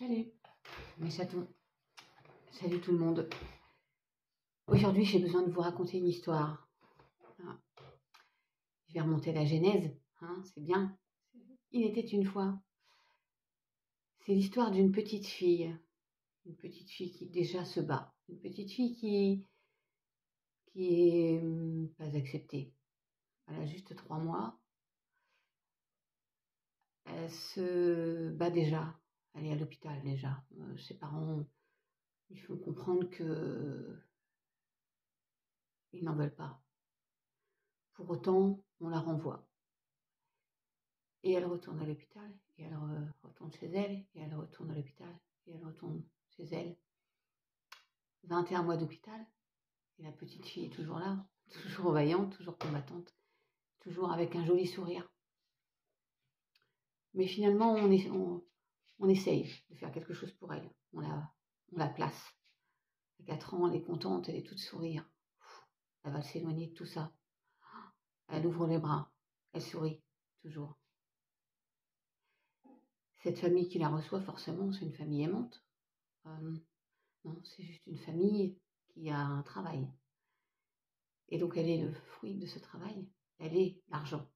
Salut mes chatons, salut tout le monde. Aujourd'hui j'ai besoin de vous raconter une histoire. Je vais remonter la genèse, c'est bien. Il était une fois. C'est l'histoire d'une petite fille qui déjà se bat, une petite fille qui est pas acceptée. Elle a juste 3 mois. Elle se bat déjà, elle est à l'hôpital déjà. Ses parents, il faut comprendre que ils n'en veulent pas. Pour autant, on la renvoie. Et elle retourne à l'hôpital, et elle retourne chez elle, et elle retourne à l'hôpital, et elle retourne chez elle. 21 mois d'hôpital, et la petite fille est toujours là, toujours vaillante, toujours combattante, toujours avec un joli sourire. Mais finalement, on essaye de faire quelque chose pour elle. On la place. À 4 ans, elle est contente, elle est toute sourire. Elle va s'éloigner de tout ça. Elle ouvre les bras, elle sourit, toujours. Cette famille qui la reçoit, forcément, c'est une famille aimante. Non, c'est juste une famille qui a un travail. Et donc, elle est le fruit de ce travail. Elle est l'argent.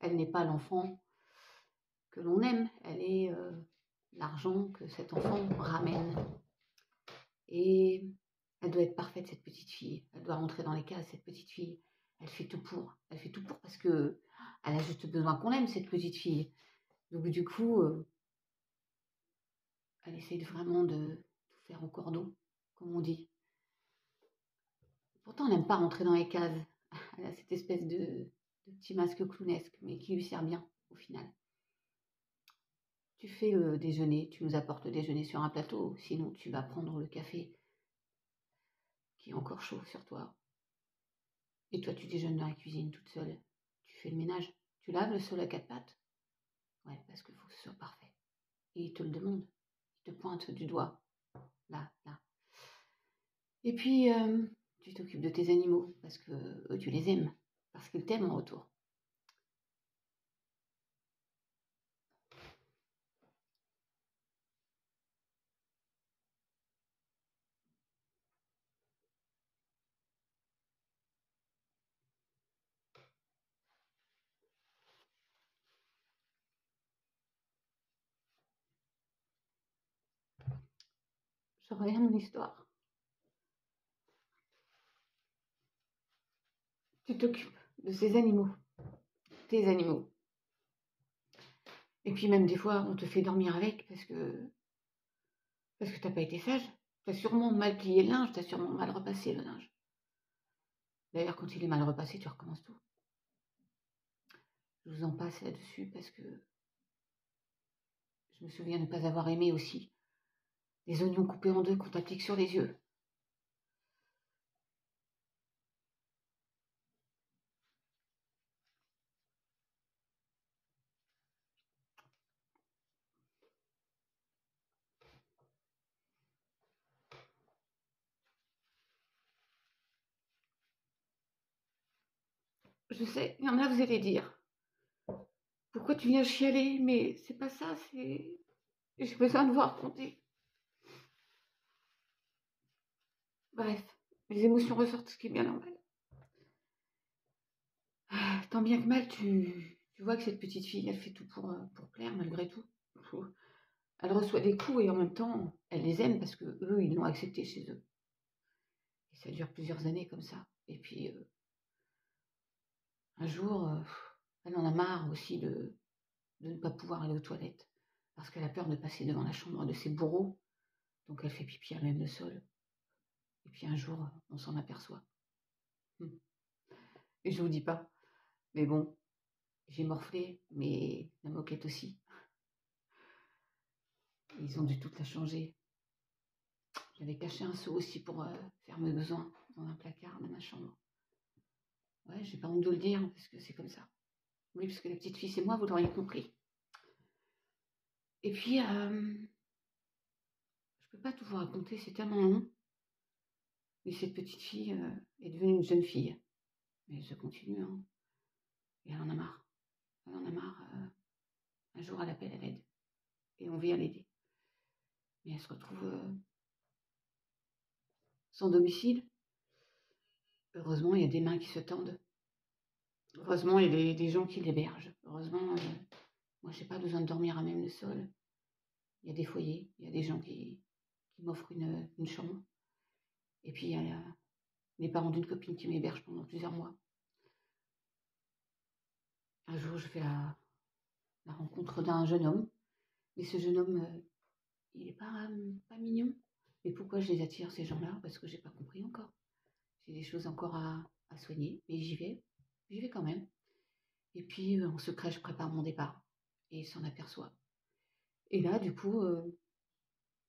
Elle n'est pas l'enfant que l'on aime. Elle est l'argent que cet enfant ramène. Et elle doit être parfaite, cette petite fille. Elle doit rentrer dans les cases, cette petite fille. Elle fait tout pour. Elle fait tout pour parce que elle a juste besoin qu'on l'aime, cette petite fille. Donc, du coup, elle essaye vraiment de tout faire au cordeau, comme on dit. Pourtant, elle n'aime pas rentrer dans les cases. Elle a cette espèce de petit masque clownesque, mais qui lui sert bien, au final. Tu fais le déjeuner, tu nous apportes le déjeuner sur un plateau, sinon tu vas prendre le café qui est encore chaud sur toi. Et toi, tu déjeunes dans la cuisine toute seule. Tu fais le ménage. Tu laves le sol à 4 pattes. Ouais, parce qu'il faut que ce soit parfait. Et il te le demande. Il te pointe du doigt. Là, là. Et puis, tu t'occupes de tes animaux, parce que eux, tu les aimes. Parce qu'ils t'aiment en retour. Je reviens à mon histoire. Tu t'occupes de ces animaux. Tes animaux. Et puis même des fois, on te fait dormir avec parce que t'as pas été sage. T'as sûrement mal plié le linge, t'as sûrement mal repassé le linge. D'ailleurs, quand il est mal repassé, tu recommences tout. Je vous en passe là-dessus parce que je me souviens ne pas avoir aimé aussi des oignons coupés en deux qu'on t'applique sur les yeux. Je sais, il y en a, vous allez dire. Pourquoi tu viens chialer? Mais c'est pas ça, c'est... J'ai besoin de vous raconter. Bref, les émotions ressortent, ce qui est bien normal. Tant bien que mal, tu vois que cette petite fille, elle fait tout pour plaire, malgré tout. Elle reçoit des coups et en même temps, elle les aime parce que eux, ils l'ont accepté chez eux. Et ça dure plusieurs années comme ça. Et puis, un jour, elle en a marre aussi de ne pas pouvoir aller aux toilettes. Parce qu'elle a peur de passer devant la chambre de ses bourreaux. Donc elle fait pipi à même le sol. Et puis un jour, on s'en aperçoit. Et je vous dis pas. Mais bon, j'ai morflé, mais la moquette aussi. Ils ont dû toute la changer. J'avais caché un seau aussi pour faire mes besoins dans un placard de ma chambre. Ouais, j'ai pas honte de le dire, parce que c'est comme ça. Oui, parce que la petite fille, c'est moi, vous l'auriez compris. Et puis, je peux pas tout vous raconter, c'est tellement long. Mais cette petite fille est devenue une jeune fille. Mais ça continue, hein. Et elle en a marre. Elle en a marre. Un jour, elle appelle à l'aide. Et on vient l'aider. mais elle se retrouve sans domicile. Heureusement, il y a des mains qui se tendent. Heureusement, il y a des gens qui l'hébergent. Heureusement, moi, j'ai pas besoin de dormir à même le sol. Il y a des foyers, il y a des gens qui m'offrent une chambre. Et puis, il y a les parents d'une copine qui m'hébergent pendant plusieurs mois. Un jour, je fais la rencontre d'un jeune homme. Mais ce jeune homme, il n'est pas mignon. Mais pourquoi je les attire, ces gens-là? Parce que j'ai pas compris encore. J'ai des choses encore à soigner, mais j'y vais quand même. Et puis, en secret, je prépare mon départ. Et il s'en aperçoit. Et là, du coup,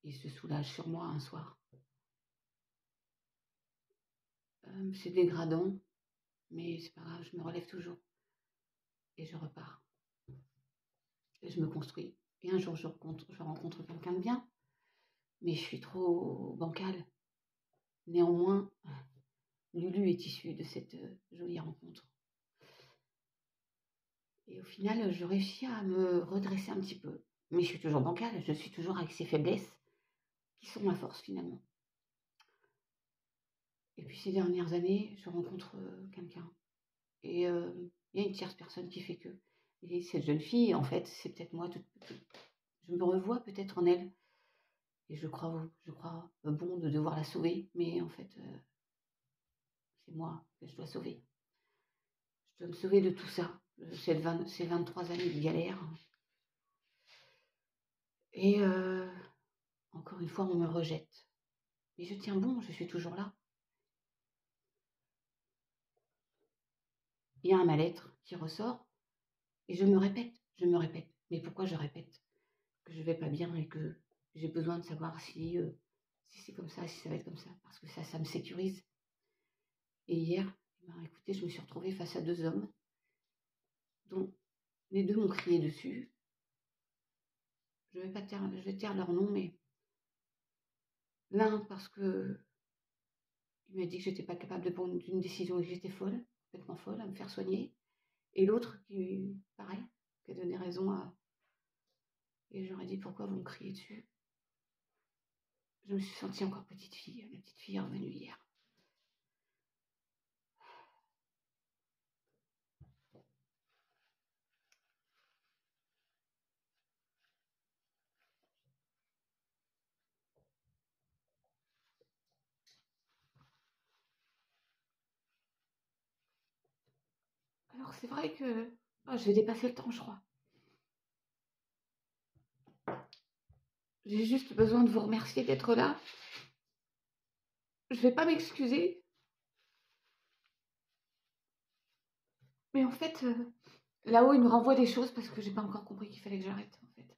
il se soulage sur moi un soir. C'est dégradant, mais c'est pas grave, je me relève toujours. Et je repars. Et je me construis. Et un jour, je rencontre quelqu'un de bien, mais je suis trop bancale. Néanmoins, Lulu est issue de cette jolie rencontre. Et au final, je réussis à me redresser un petit peu. Mais je suis toujours bancale, je suis toujours avec ces faiblesses qui sont ma force finalement. Et puis ces dernières années, je rencontre quelqu'un. Et il y a une tierce personne qui fait que. Et cette jeune fille, en fait, c'est peut-être moi toute petite. Je me revois peut-être en elle. Et je crois bon de devoir la sauver. Mais en fait, c'est moi que je dois sauver. Je dois me sauver de tout ça. Ces 23 années de galère. Et encore une fois, on me rejette. Mais je tiens bon, je suis toujours là. Il y a un mal-être qui ressort. Et je me répète. Mais pourquoi je répète que je vais pas bien et que j'ai besoin de savoir si c'est comme ça, si ça va être comme ça. Parce que ça me sécurise. Et hier, écoutez, je me suis retrouvée face à deux hommes dont les deux m'ont crié dessus. Je vais taire leur nom, mais l'un parce que il m'a dit que j'étais pas capable de prendre une décision et que j'étais folle, complètement folle, à me faire soigner. Et l'autre qui, pareil, qui a donné raison à... Et j'aurais dit, pourquoi vous me criez dessus? Je me suis sentie encore petite fille. La petite fille est revenue hier. Alors c'est vrai que je vais dépasser le temps, je crois. J'ai juste besoin de vous remercier d'être là. Je vais pas m'excuser. Mais en fait, là-haut, il me renvoie des choses parce que j'ai pas encore compris qu'il fallait que j'arrête, en fait.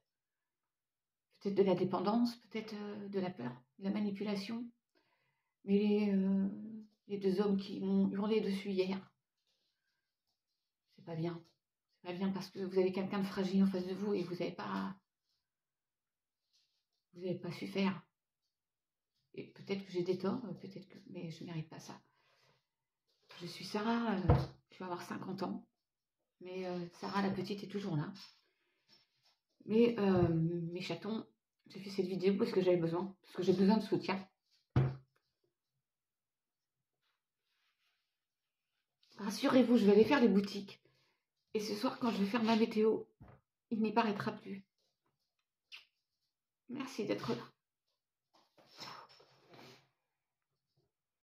Peut-être de la dépendance, peut-être de la peur, de la manipulation. Mais les deux hommes qui m'ont hurlé dessus hier, c'est pas bien. C'est pas bien parce que vous avez quelqu'un de fragile en face de vous et vous n'avez pas su faire. Et peut-être que j'ai des torts, mais je ne mérite pas ça. Je suis Sarah, je vais avoir 50 ans. Mais Sarah, la petite, est toujours là. Mais mes chatons, j'ai fait cette vidéo parce que j'ai besoin de soutien. Rassurez-vous, je vais aller faire les boutiques. Et ce soir, quand je vais faire ma météo, il n'y paraîtra plus. Merci d'être là.